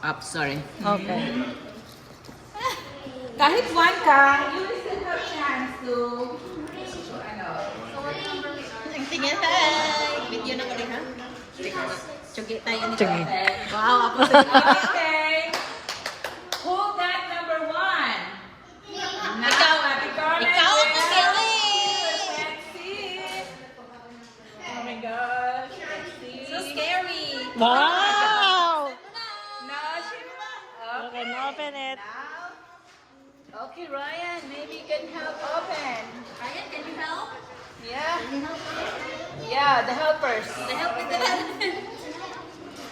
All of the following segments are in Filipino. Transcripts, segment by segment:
Up, sorry. Okay. Kahit one ka, you will still have chance to, Ang tingin, hi! Video na ko rin, ha? Tsugi tayo nito. Tsugi. Wow, ako sa okay. Who got number one? Ikaw. Ate Carmen. Ikaw ang Well, magaling. let's see. Oh my gosh. Let's see. So scary. Wow! No, she You can open it. Now. Okay, Ryan, maybe you can help open. Ryan, can you help? Yeah. Yeah, the helpers. The help with the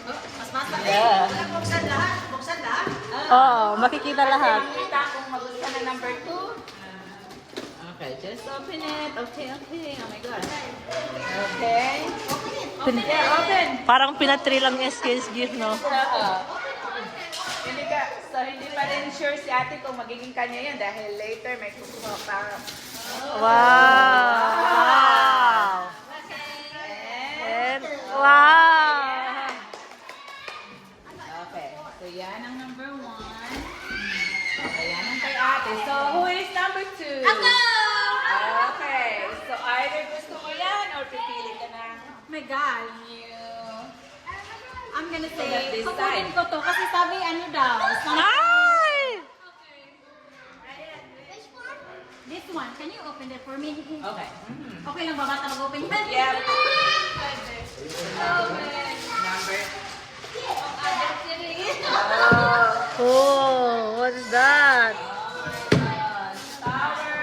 Mas masa Yeah. Buksan lahat. Buksan lahat. Oo, makikita lahat. Kita kung magustuhan na number 2. Okay, just open it. Okay, okay. Oh my God. Okay. Yeah, open. Parang pinatri lang SK's gift, no? Hindi ka, so hindi pa rin sure si ate kung magiging kanya yan dahil later may kukuha pa. Wow! And, And, wow! okay, so yan ang number 1. Okay, yan ang kay ate. So, who is number 2? Ako! Okay, so either gusto mo yan or pipili ka na. Oh my God. I'm gonna So that say, this kukunin time. ko to kasi sabi ano daw. Ay! This one, can you open it for me? Okay. Okay lang ba bata mag-open yan? Yeah. Open. Number. Oh. Oh, what's that? Power.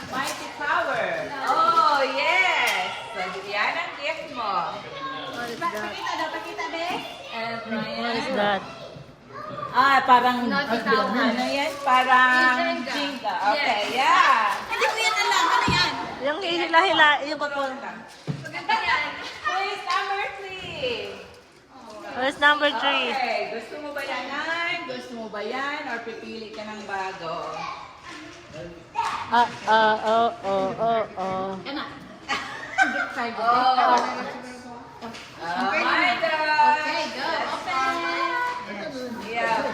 Mighty power. Oh, yes. So, yan ang gift mo. What is that? Pakita daw, pakita be. And What is that? Parang, Naughty Tower. ano yan? Parang Jenga. Jenga. Okay, yeah. Hindi ko yan alam. Ano yan? Yung hihila-hila, yung papel. Maganda yan. Who is number 3? Where's number 3? Okay, gusto mo ba yan, Nay? Gusto mo ba yan? Or pipili ka ng bago? Oh. Yan na. Oh. Oh my God. Okay, go. Open. Yeah.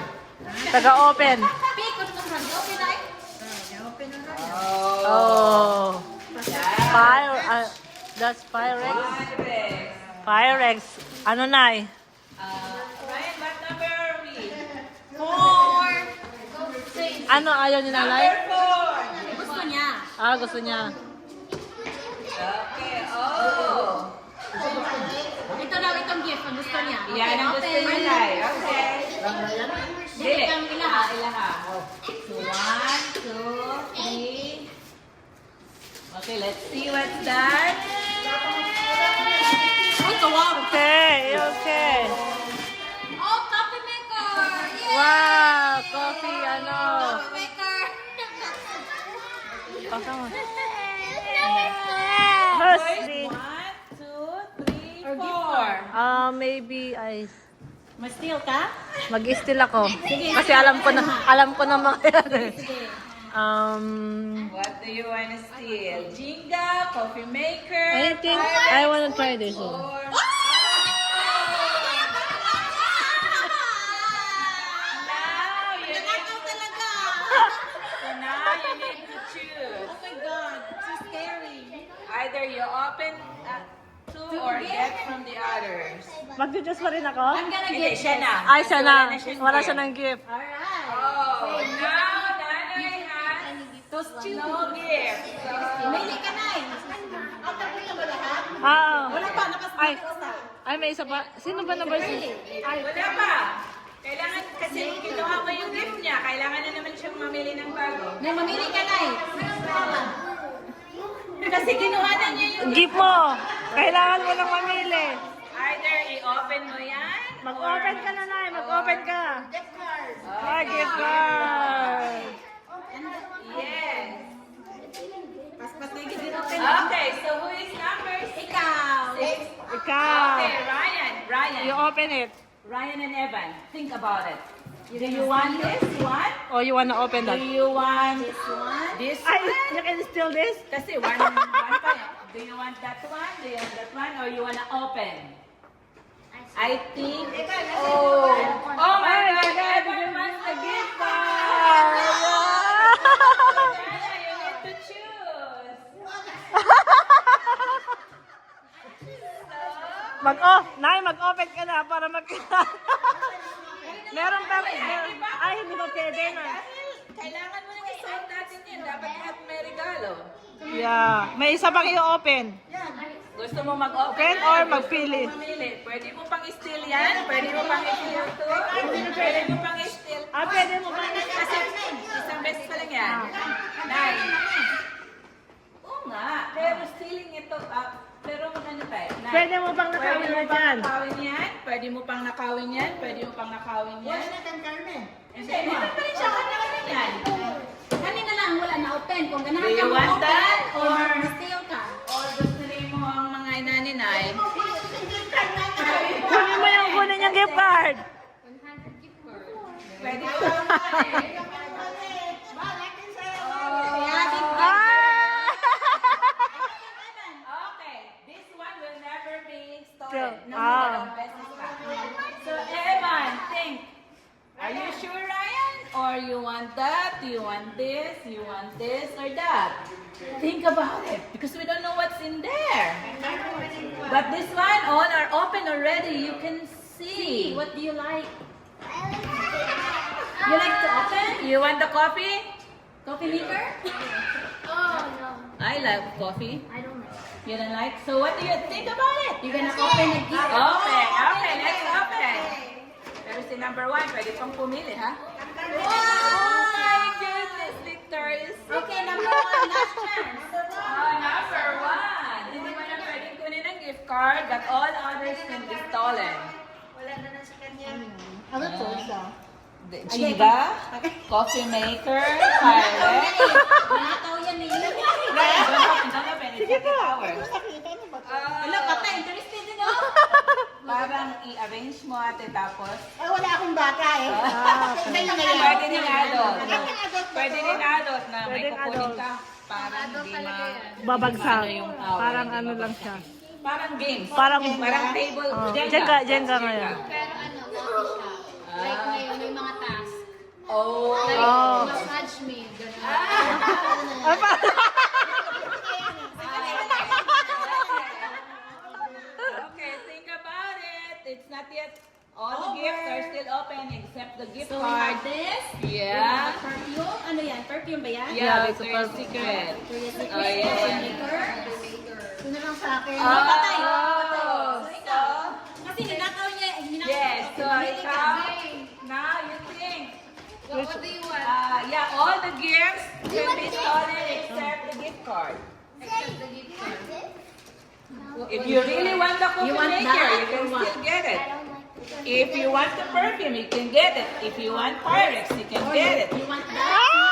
Taga-open. Pick, kung itong front. Open ay. Open na na. Oh. Oh. Yeah. That's Pyrex. Pyrex. Pyrex. Ano, Nay? Ryan, what number are we? 4. Ano, ayaw ni Nanay? Number 4. Gusto niya. Gusto niya. Okay, oh. Ito daw itong gift ang gusto niya. Okay, Yan ang gusto open. niya, Nay. Okay. Dili kang ilaha. Ilaha. So, 1, 2, 3. Okay, let's see what's that. Uy, kawaw. Okay. Oh, coffee maker. Yay! Wow, coffee, ano. Coffee maker. Pasama. Boys, Firstly, 1, 2, 3, 4. maybe Mas-steal ka? mag-steal ako. Kasi alam ko na mga yan eh. What do you want to steal? Jenga, coffee maker, I think I want to try this one. or... Now you need Nanakaw talaga. So now you need to choose. Oh my God, so scary. Either you open two or get from the others. Mag-juice pa rin ako? I'm gonna Hindi, get siya na. Ay, siya na. Kasi Wala gift. siya ng gift. Alright. Oh, now Nanay has Those two. no gift. So, Mili ka na eh. After ko na ba lahat? Oo. Wala pa, Ay. nakasta. Ay, may isa pa. Sino ba number 6? wala pa. Kailangan, kasi kinuha mo yung gift niya, kailangan na naman siyang mamili ng bago. May mamili ka na eh. Kasi kinuha na niya yung Gift mo. Kailangan mo nang mamili. Either i-open mo yan, Mag-open ka na, Nay. Mag-open ka. Gift card. Ay, gift card. yes. Paspas na yung gift open. Okay, so who is number 6? Ikaw. Ikaw. Okay, Ryan. You open it. Ryan and Evan, think about it. Do you want this one? Or you wanna open Do that? you want This one. this Ay, one? you can steal this? Kasi one pa yan. Do you want that one? Do you want that one? Or you wanna open? I think, oh, Meron pa. Ay, hindi ba pwede na? Kailangan mo nang isuot natin yan. Dapat lahat may regalo. Yeah. May isa pang i-open. Gusto mo mag-open Open or magpili? Mamili. Pwede mo pang i-steal yan. Pwede mo pang i-steal to. Pwede mo pang i-steal. Pwede mo ba? Kasi isang beses pa lang yan. Nine. Oo nga. Pero stealing ito. Pero ano tayo? Nine. Pwede mo bang nakawin na dyan? Nakawin yan. Pwede mo pang nakawin yan. Pwede mo pang nakawin yan. Hindi, meron pa rin siya. Nakawin yan. Kanina lang, wala na open. Kung Do ganahan you ka want open that? or steal ka. Or gusto rin mo ang mga inaninay? Kunin yung gift card. Pwede mo lang Okay, this one will never be stolen. No, Ah. So, Evan, think. Are you sure, Ryan? Or you want that? You want this? You want this or that? Think about it because we don't know what's in there. But this one, all are open already. You can see. What do you like? You like to open? You want the coffee? Coffee maker? Oh, no. I love coffee. I don't like. You don't like? So what do you think about it? You're gonna open a gift. Okay, let's open. Pero si number one, pwede pang pumili, ha? Oh my goodness, Victor is... Okay, number one, last chance. Oh, number one. Hindi mo na pwedeng kunin ang gift card, but all others can be stolen. Ano to siya? Chiba, coffee maker, pilot. Nakaw yan eh. Don't open. It's like a tower. Wala ka ta, interested din ako. Parang i-arrange mo ate tapos Wala akong bata eh. pwede din adult. Pwede din adult na may Pwedeng kukunin adult. ka. Parang hindi Babagsak. yung tower, Parang hindi ano lang babagsak. siya. Parang games. Parang table. Jenga ngayon. Pero ano, coffee shop. Like may mga task. Oh. Like, Oh. massage me. Ganun. Okay, think about it. It's not yet. All the gifts are still open except the gift So we card. have this. Yeah. Perfume. Ano yan? Perfume ba yan? Yeah, it's a Victoria's Secret. Victoria's Secret. Oh, yeah. Coffee maker. Ito na lang sa akin. Oh, Patay. so, So ikaw. Kasi ninakaw niya. yes, so Pumili ka. now you think. What do you want? Yeah, all the gifts can be stolen except the gift card. Except the gift card. If you really want the coffee You want maker, that you can or what? still get it. If you want the perfume, you can get it. If you want Pyrex, you can get it. You want that?